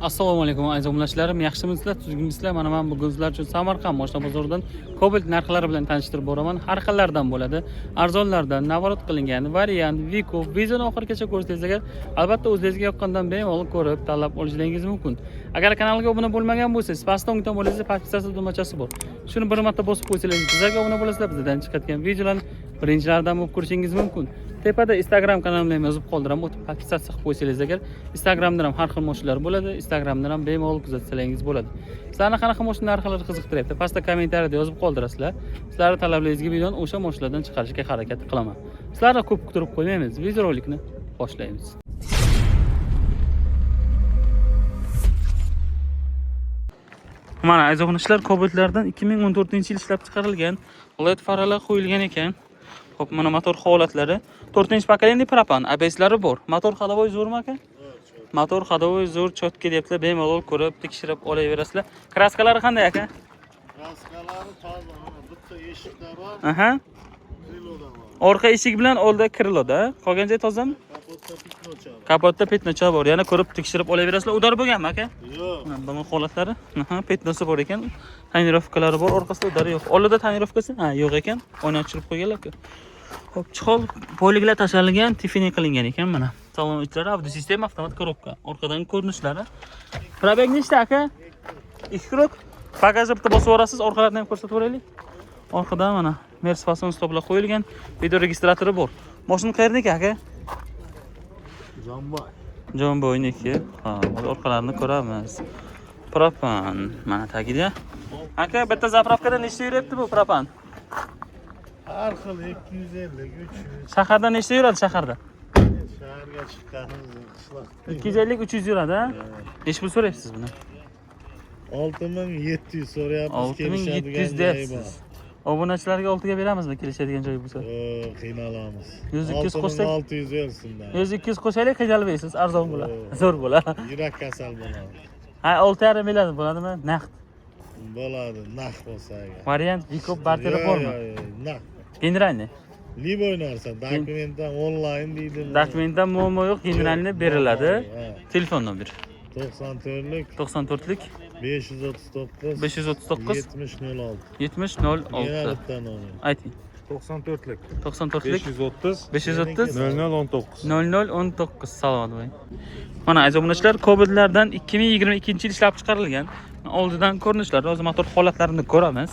Assalomu alaykum aziz obunachilarim, yaxshimisizlar, tuzukmisizlar? Mana men bugun sizlar uchun Samarqand moshina bozoridan Cobalt narxlari bilan tanishtirib boraman. Har xillardan bo'ladi. Arzonlardan, navorot qilingan, variant, Vico, Vizon oxirigacha ko'rsangiz agar, albatta o'zingizga yoqqandan bemalol ko'rib, tanlab olishingiz mumkin. Agar kanalga obuna bo'lmagan bo'lsangiz, pastda o'ng tomoningizda podpisatsiya tugmachasi bor. Shuni bir marta bosib qo'ysangiz, bizga obuna bo'lasizlar, bizdan chiqadigan videolarni birinchilardan bo'lib ko'rishingiz mumkin. Tepada Instagram kanalimni ham yozib qoldiraman. O'tib podpisatsiya qilib qo'ysangiz agar, Instagramda ham har xil mashinalar bo'ladi, Instagramdan ham bemalol kuzatsangiz bo'ladi. Sizlarni qanaqa mashina narxlari qiziqtiryapti? Pastda kommentariyada yozib qoldirasizlar. Sizlarning talablaringizga binoan o'sha mashinalardan chiqarishga harakat qilaman. Sizlarni ko'p kuttirib qo'ymaymiz. Videorolikni boshlaymiz. Mana aziz obunachilar, Cobaltlardan 2014-yil ishlab chiqarilgan LED faralar qo'yilgan ekan. Xo'p, mana motor holatlari 4-pokoleniya propan, ABS'lari bor. Motor hadovoy zo'rmi aka? Motor hadovoy zo'r, chotka deyaptilar, bemalol ko'rib, tekshirib olaverasizlar. Kraskalari qanday aka? Kraskalari toza, bitta eshikda bor. Aha. Kriloda bor. Orqa eshik bilan oldi kriloda. Qolgan joy tozami? Kapotda pitnocha bor. Kapotda pitnocha bor. Yana ko'rib, tekshirib olaverasizlar. Udar bo'lganmi aka? Yo'q. Mana bu holatlari. Aha, pitnosi bor ekan. Tonirovkalari bor, orqasida udari yo'q. Oldida tonirovkasi? Ha, yo'q ekan. Oyna ochirib qo'yganlar aka. Xo'p, chihol poliglar tashlangan, tifini qilingan ekan mana. Salon ichlari avdio sistema, avtomat korobka. Orqadan ko'rinishlari. Probeg nechta aka? 2 krok. Bagajni bitta bosib yuborasiz, orqalarni ham ko'rsatib o'raylik. Orqada mana Mercedes fason stoplar qo'yilgan, video registratori bor. Mashina qayerniki aka? Jomboy. Jomboyniki. Ha, orqalarini ko'ramiz. Propan mana tagida. Aka, bitta zapravkada nechta yuryapti bu propan? Har xil 250, 300. Shaharda nechta yuradi shaharda? Shaharga chiqqanimiz qishloqda. 250-300 yuradi, ha? Nech pul so'raysiz buni? 6700 so'rayapmiz, 6700 deyapsiz. Obunachilarga 6 ga beramizmi kelishadigan joyi bo'lsa? Yo'q, qiynalamiz. 100-200 qo'shsak? 600 bersinlar. 100-200 qo'shaylik, qiynalmaysiz, arzon bo'ladi. Zo'r bo'ladi. Yurak kasal bo'ladi. Ha, 6,5 million bo'ladimi? Naqd. Bo'ladi, naq bo'lsa agar. Variant Vico barteri bormi? Naq. Generalniy. Liboy narsa, dokumentdan onlayn deydi. Dokumentdan muammo yo'q, generalniy beriladi. Telefon nomer 94lik 94lik 539 539 7006. 7006. Yana bitta nomer. Ayting. 94'lik 94lik 530 530 0019. 0019. Salomat bo'ling. Mana aziz obunachilar, Cobaltlardan 2022-yil ishlab chiqarilgan. Oldidan ko'rinishlari, o'zi motor holatlarini ko'ramiz.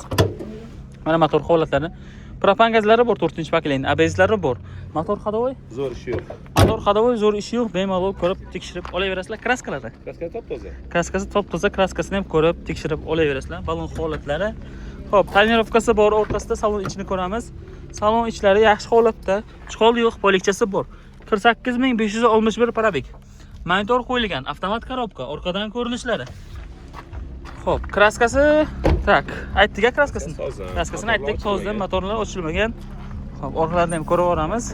Mana motor holatlari. Propan gazlari bor, 4-pokoleniya, ABS'lari bor. Motor hadovoy? Zo'r ish yo'q. Motor hadovoy zo'r ishi yo'q, bemalol ko'rib, tekshirib olaverasizlar. Kraskalari. Kraska top-toza. Kraskasi top-toza, kraskasini ham ko'rib, tekshirib olaverasizlar. Balon holatlari. Xo'p, tonirovkasi bor, o'rtasida salon ichini ko'ramiz. Salon ichlari yaxshi holatda, chihol yo'q, polikchasi bor. 48561 probeg. Monitor qo'yilgan, avtomat korobka, orqadan ko'rinishlari. Xo'p, kraskasi tak, aytdik-a kraskasini. Kraskasini aytdik, tozda, motorlar ochilmagan. Xo'p, orqalarini ham ko'rib olamiz.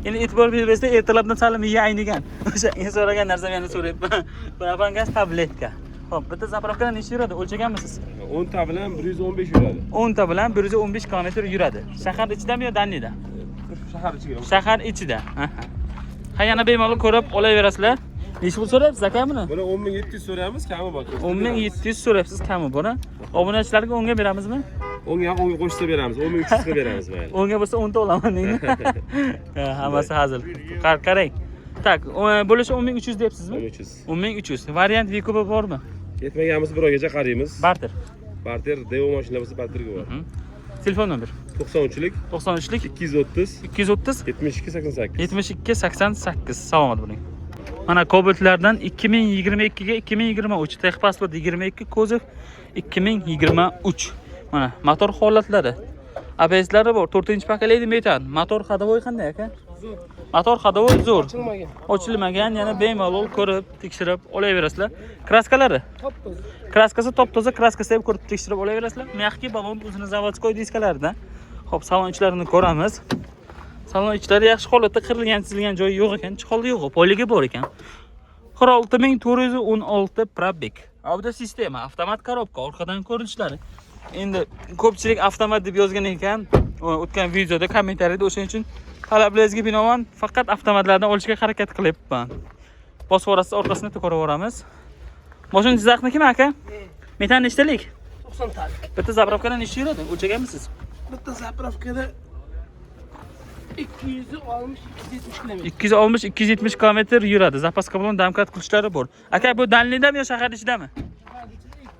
Endi e'tibor bersangizda ertalabdan sal miya aynigan. O'sha so'ragan narsam yana so'rayapman. Propan gaz tabletka. Xo'p, bitta zapravkadan necha yuradi? O'lchaganmisiz? 10 ta bilan 115 yuradi. 10 ta bilan 115 km yuradi. Shahar ichidami yo Dannida? Shahar ichiga. Shahar ichida. Ha, yana bemalol ko'rib olaverasizlar. Necha pul so'rayapsiz aka buni? Buni 10700 so'raymiz, kami bor. 10700 so'rayapsiz, kami bor. Obunachilarga 10 ga beramizmi? 10 ga 10 ga qo'shsa beramiz, 10300 ga beramiz mayli. 10 ga bo'lsa 10 ta olaman deydi. Ha, hammasi hazil. Qarang. Tak, bo'lishi 10300 deyapsizmi? 10300. 10300. Variant Vico bormi? Yetmaganmiz bir oygacha qaraymiz. Barter. Barter Devo mashina bo'lsa barterga bor. Telefon nomer 93lik 93lik 230 230 72 88. 72 88. Salomat bo'ling. Mana Cobaltlardan 2022 ga 2023 texpasport 22 kuzov 2023. Mana motor holatlari. ABS'lari bor, 4-pokoleniya metan. Motor hadovoy qanday aka? Motor hadovoy zo'r. Ochilmagan, yana bemalol ko'rib, tekshirib olaverasizlar. Kraskalari? Top-toza. Kraskasi top-toza, kraskasi ham ko'rib tekshirib olaverasizlar. Mexki balon o'zini zavodskoy diskalaridan. Xo'p, salon ichlarini ko'ramiz. Salon ichlari yaxshi holatda, qirilgan, chizilgan joyi yo'q ekan, chihol yo'q, poligi bor ekan. 46416 probeg. Audio sistema, avtomat korobka, orqadan ko'rinishlari. Endi ko'pchilik avtomat deb yozgan ekan, o'tgan videoda kommentariyada, o'shaning uchun talablaringizga binoan faqat avtomatlardan olishga harakat qilyapman. Bosib yuborasiz, orqasini ko'raveramiz. Mashina Jizzaxnikimi aka? Metan nechtalik? 90 talik. Bitta zapravkadan nechta yuradi? O'lchaganmisiz? Bitta zapravkada 260 270 km. 260 270 km yuradi. Zapaska bilan damkat qilishlari bor. Aka, bu Danlidami yo shahar ichidami?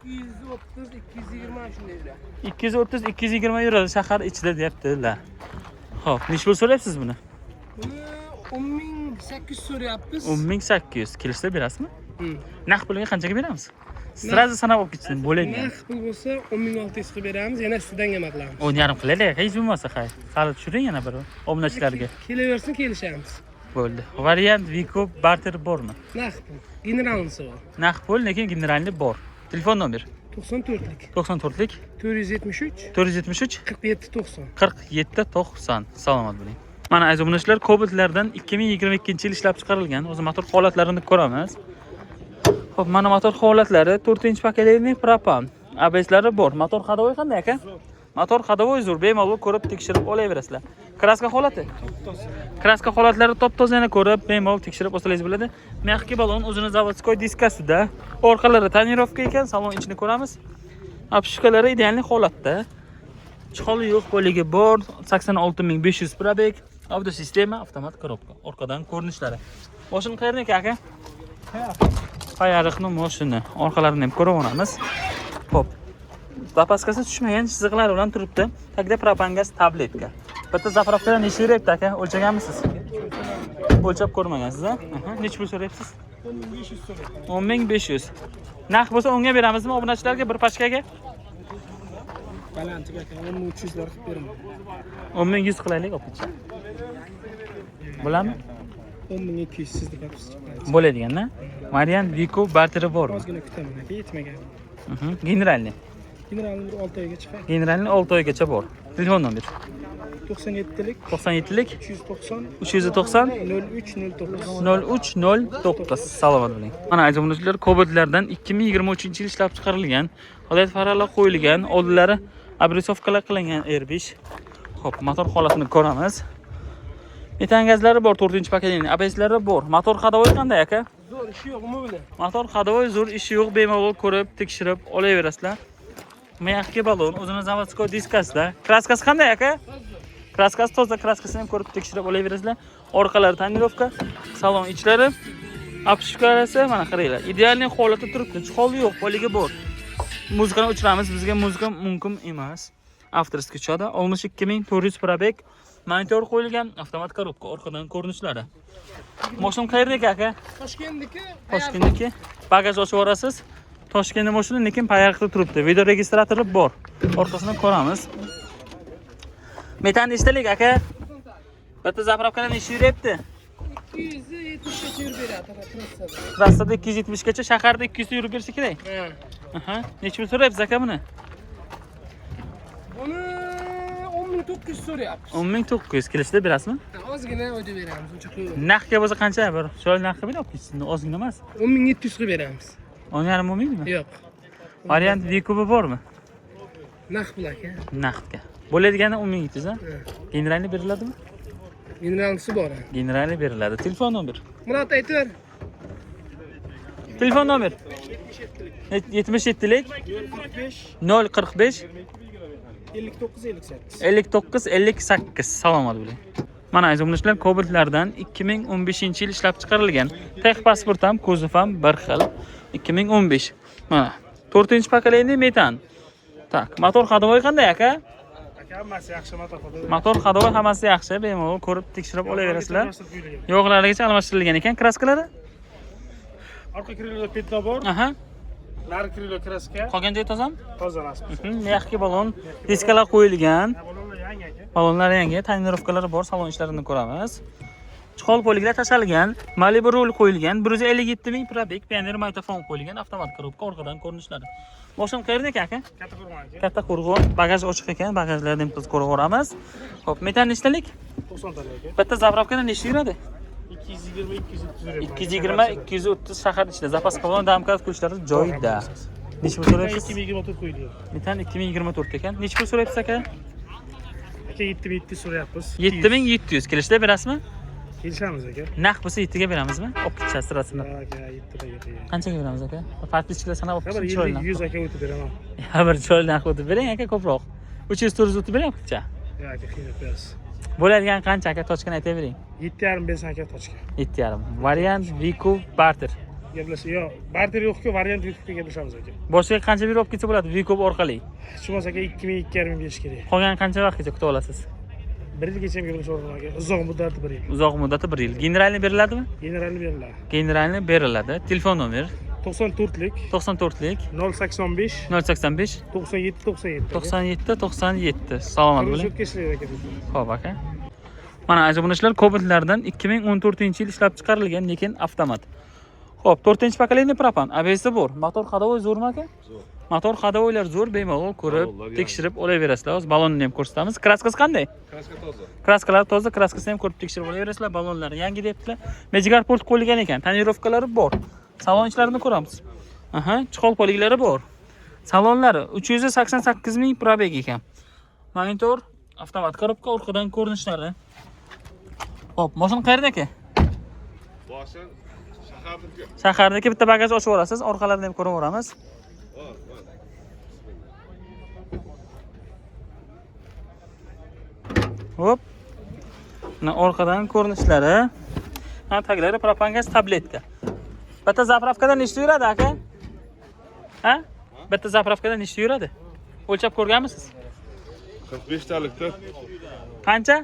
230 220 shunday yuradi. 230 220 yuradi shahar ichida deyaptilar. Xo'p, nech pul so'rayapsiz buni? Buni 10800 so'rayapmiz. 10800 kelishda berasizmi? Naqd puliga qanchaga beramiz? Sразу sanab olib ketsin, bo'ladi. Naqd pul bo'lsa 10600 qilib beramiz, yana ustidan ham qilamiz. 10,5 qilaylik, hech bo'lmasa hay. Sal tushiring yana bir obunachilarga. Kelaversin, kelishamiz. Bo'ldi. Variant Vico barter bormi? Naqd pul. Generalnisi bor. Naqd pul, lekin generalni bor. Telefon nomer 94lik 94lik 473 473 47 90. 47 90. Salomat bo'ling. Mana aziz obunachilar, Cobalt'lardan 2022-yil ishlab chiqarilgan o'zi motor holatlarini ko'ramiz. Xo'p, mana motor holatlari 4-paketli propan. ABS'lari bor. Motor hadovoy qanday aka? Motor hadovoy zo'r, bemalol ko'rib tekshirib olaverasizlar. Kraska holati? Kraska holatlari top-tozani ko'rib, bemalol tekshirib olsangiz bo'ladi. Mexki balon o'zini zavodskoy diskasida. Orqalari tonirovka ekan, salon ichini ko'ramiz. Apshkalari ideal holatda. Chiholi yo'q, bo'ligi bor. 86500 probeg. Avto sistema, avtomat korobka. Orqadan ko'rinishlari. Mashina qayerniki aka? Qayariqni mashina. Orqalarini ham ko'rib olamiz. Xo'p. Zapaskasi tushmagan chiziqlar bilan turibdi. Tagida propan gaz tabletka. Bitta zapravkadan necha yuryapti aka? O'lchaganmisiz? O'lchab ko'rmagansiz, a? Necha pul so'rayapsiz? 10500 so'rayapmiz. 10500. Naqd bo'lsa unga beramizmi obunachilarga bir pachkaga? Balantiga aka 10300 lar qilib beraman. 10100 qilaylik opacha. Bo'ladimi? 10200 sizni gapsiz. Bo'ladigan-da. Variant Vico barteri bormi? Ozgina kutaman aka, yetmagan. Generalni. Generalni 6 oyga chiqadi. Generalni 6 oygacha bor. Telefon nomer 97lik 97lik 390 390 0309. 0309. Salomat bo'ling. Mana aziz obunachilar, Cobalt'lardan 2023-yil ishlab chiqarilgan, holat farqlar qo'yilgan, oldilari abrisovkalar qilingan R5. Xo'p, motor holatini ko'ramiz. Metan gazlari bor, 4-paketli, ABS'lari bor. Motor hadovoy qanday aka? Zo'r ishi yo'qmi buni? Motor hadovoy zo'r, ishi yo'q, bemalol ko'rib, tekshirib olaverasizlar. Mexki balon, o'zini zavodskoy diskasida. Kraskasi qanday aka? Kraskasi toza, kraskasini ham ko'rib tekshirib olaverasizlar. Orqalari tonirovka, salon ichlari, apshkalasi mana qaranglar. Ideal holatda turibdi. Chiholi yo'q, bo'ligi bor. Muzikani o'chiramiz, bizga muzika mumkin emas. Avtorskiy choda 62400 probeg. Monitor qo'yilgan, avtomat korobka, orqadan ko'rinishlari. Mashina qayerdagi aka? Toshkentniki. Toshkentniki. Bagaj ochib yuborasiz. Toshkentning mashina, lekin payariqda turibdi. Video registratori bor. Orqasini ko'ramiz. Metan nechtalik aka? Bitta zapravkadan necha yuryapti? 270 gacha yurib beradi trassada. Trassada 270 gacha, shaharda 200 yurib bersa kerak. Ha. Necha pul so'rayapsiz aka buni? Buni 10900 so'rayapmiz. 10900 kelishda berasizmi? Ozgina o'yda beramiz, uncha qo'yib. Narxga bo'lsa qancha? Bir chiroyli narxga berib ketsin, ozgina emas. 10700 qilib beramiz. 10,5 bo'lmaydimi? Yo'q. Variant Vico bormi? Naqd pul aka. Naqdga. Bo'ladigani 10700 a? Generalni beriladimi? Generalnisi bor. Generalni beriladi. Telefon nomer. Murod aytver. Telefon nomer 77lik 045 59 58. Salomat bo'ling. Mana aziz obunachilar, Cobalt'lardan 2015-yil ishlab chiqarilgan. Tex pasport ham, kuzov ham bir xil. 2015. Mana 4-paketli metan. Tak, motor hadovoy qanday aka? Hammasi yaxshi motor. Motor hadovoy hammasi yaxshi, bemalol ko'rib tekshirib olaverasizlar. Yo'qlarigacha almashtirilgan ekan, kraskalari. Orqa krilo petno bor. Aha. Nari krilo kraska. Qolgan joy tozami? Toza rasm. Mexki balon, diskalar qo'yilgan. Balonlar yangi aka. Balonlar yangi, tonirovkalari bor, salon ishlarini ko'ramiz. Chihol po'liklar tashalgan, Malibu rul qo'yilgan, 177000 probeg, pioner magnitofon qo'yilgan, avtomat korobka, orqadan ko'rinishlari. Mashina qayerdaki aka? Katta Qo'rg'on aka. Katta Qo'rg'on, bagaj ochiq ekan, bagajlarni ham biz ko'rib ko'ramiz. Xo'p, metan nechtalik? 90 talik aka. Bitta zapravkadan nechta yuradi? 220 230 shahar ichida zapaska bilan damkaz kuchlari joyida. Necha pul so'rayapsiz? 2024 qo'yilgan. Metan 2024 ekan. Necha pul so'rayapsiz aka? Aka 7700 so'rayapmiz. 7700 kelishda berasizmi? Kelishamiz aka. Naq bo'lsa 7 ga beramizmi? Olib ketishasiz sirasini. Yo'q aka, 7 ga qiyin. Qanchaga beramiz aka? Farqlichilar sanab olib Bir ketishim chiroyli. 100 aka o'tib beraman. Ya bir chiroyli narx o'tib bering aka ko'proq. 300 400 o'tib bering olib ketcha. Yo'q aka, qiynab qo'yasiz. Bo'ladigan qancha aka tochkani aytavering. 7,5 bersan aka tochka. 7,5. Variant Viku barter. Gaplashib, yo'q, barter yo'q-ku, variant yo'q-ku gaplashamiz aka. Boshqa qancha berib olib ketsa bo'ladi Viku orqali? Shu bo'lsa aka 2000 2,5 berish kerak. Qolgan qancha vaqtgacha kutib olasiz? 1 yilgacha ham gaplashib aka. Uzoq muddati 1 yil. Uzoq muddati 1 yil. Generalni beriladimi? Generalni beriladi. Generalni beriladi. Telefon nomer 94lik 94lik 085 085 97 97. 97 97. Salomat bo'ling. O'tkazishlar aka. Xo'p aka. Mana ajablanishlar Cobaltlardan 2014-yil ishlab chiqarilgan, lekin avtomat. Xo'p, 4-pokoleniya propan, ABS bor. Motor hadovoy zo'rmi aka? Zo'r. Motor hadovoylar zo'r, bemalol ko'rib, Ballonlar tekshirib olaverasizlar. Hozir ballonni ham ko'rsatamiz. Kraskasi qanday? Kraska toza. Kraskalar toza, kraskasini ham ko'rib tekshirib olaverasizlar. Ballonlar yangi debdilar. Mejigar port qo'yilgan ekan, tonirovkalari bor. Salon ishlarini ko'ramiz. Aha, chiqol poliklari bor. Salonlari 388 ming probeg ekan. Monitor, avtomat korobka, orqadan ko'rinishlari. Xo'p, mashina qayerda aka? Boshdan shahardagi. Shahardagi bitta bagaj ochib olasiz, orqalarini ham ko'rib olamiz. Hop. Mana orqadan ko'rinishlari. Mana taglari propan gaz tabletka. Bitta zapravkadan nechta yuradi aka? Ha? Bitta zapravkadan nechta yuradi? O'lchab ko'rganmisiz? 45 talikda. Qancha?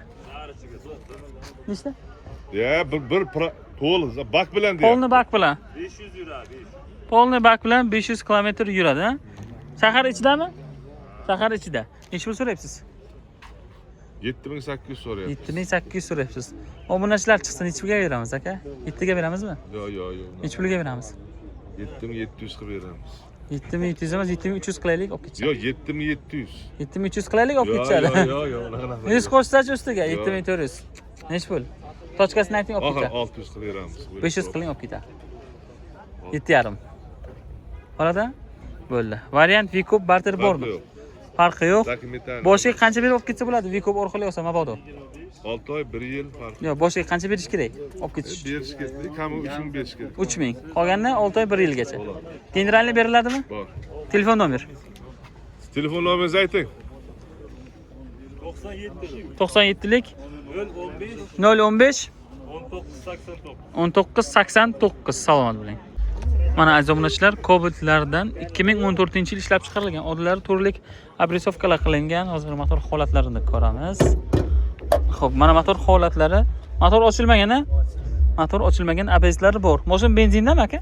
Nechta? Ya bir to'liq bak bilan deyapti. Polni bak bilan. 500 yuradi. Polni bak bilan 500 km yuradi, ha? Shahar ichidami? Shahar ichida. Necha pul so'rayapsiz? 7800 so'rayapti. 7800 so'rayapsiz. Obunachilar chiqsa necha pulga beramiz aka? 7 ga beramizmi? Yo'q. Necha pulga beramiz? 7700 qilib beramiz. 7700 emas, 7300 qilaylik, olib ketishadi. Yo'q, 7700. 7300 qilaylik, olib ketishadi. Yo'q. 100 qo'shsachi ustiga 7400. Necha pul? Tochkasini ayting, olib Oxir ketadi. 600 qilib beramiz. 500 qiling, olib ketadi. 7,5. Bo'ladi? Bo'ldi. Variant Vikup barter bormi? Farqi yo'q. Dokumental. Boshiga qancha berib olib ketsa bo'ladi Vikup orqali olsa mabodo? 6 oy 1 yil farq. Yo'q, boshiga qancha berish kerak? Olib ketish. Berish kerak. Kami 3000 berish kerak. 3000. Qolganini 6 oy 1 yilgacha. Generalni beriladimi? Bor. Telefon nomer. Telefon nomeringizni ayting. 97lik 015 1989. Salomat bo'ling. Mana aziz obunachilar, Cobaltlardan 2014-yil ishlab chiqarilgan, oldilari turli abresovkalar qilingan. Hozir motor holatlarini ko'ramiz. Xo'p, mana motor holatlari. Motor ochilmagan-a? Motor ochilmagan, ABSlari bor. Mashina benzindami aka?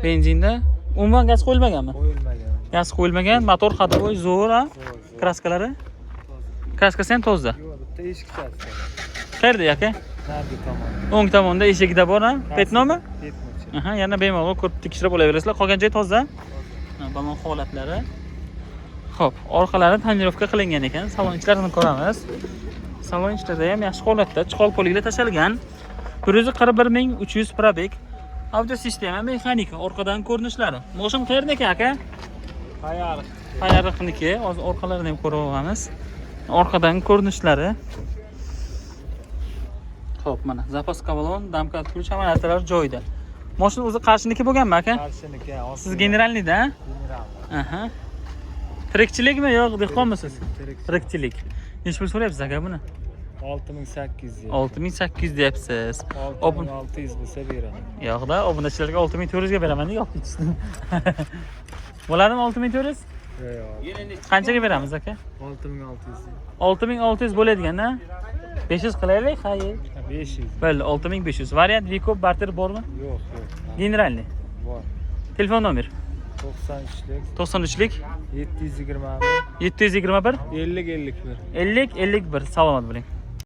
Benzinda. Umuman gaz qo'yilmaganmi? Qo'yilmagan. Gaz qo'yilmagan, motor hadovoy zo'r, ha? Kraskalari? Kraskasi ham toza. Yo'q, bitta eshik chapsi. Qayerda aka? Nargi tomon. O'ng tomonda eshigida bor, ha? Petnomi? Ketmoqchi. Aha, yana bemalol ko'rib tekshirib olaverasizlar. Qolgan joy toza. Balon holatlari. Xo'p, orqalari tonirovka qilingan ekan. Salon ichlarini ko'ramiz. Salon ichlari ham yaxshi holatda, chiqol poliglar tashalgan. 141 probeg. Audio sistema mexanika, orqadan ko'rinishlari. Mashina qayerda aka? Qayariqniki. Hozir orqalarini ham ko'rib olamiz. Orqadan ko'rinishlari. Xo'p, mana zapaska balon, damka ключ, hamma narsalar joyida. Mashina o'zi qarshiniki bo'lganmi aka? Qarshiniki. Siz generalnida? Aha. Tirikchilikmi yo'q, dehqonmisiz? Tirikchilik. Necha pul so'rayapsiz aka buni? 6800. 6800 deyapsiz. 6600 bo'lsa beraman. Yo'q-da, obunachilarga 6400 ga beraman deb olib ketishdim. Bo'ladimi 6400? Yo'q. Qanchaga beramiz aka? 6600. 6600 bo'ladigan-a? 500 qilaylik, hayır. 500. Bo'ldi, 6500. Variant Vikup barter bormi? Yo'q. Generalni. Bor. Telefon nomer 93lik 93lik 721 721 50 51. 50 51. Salomat bo'ling.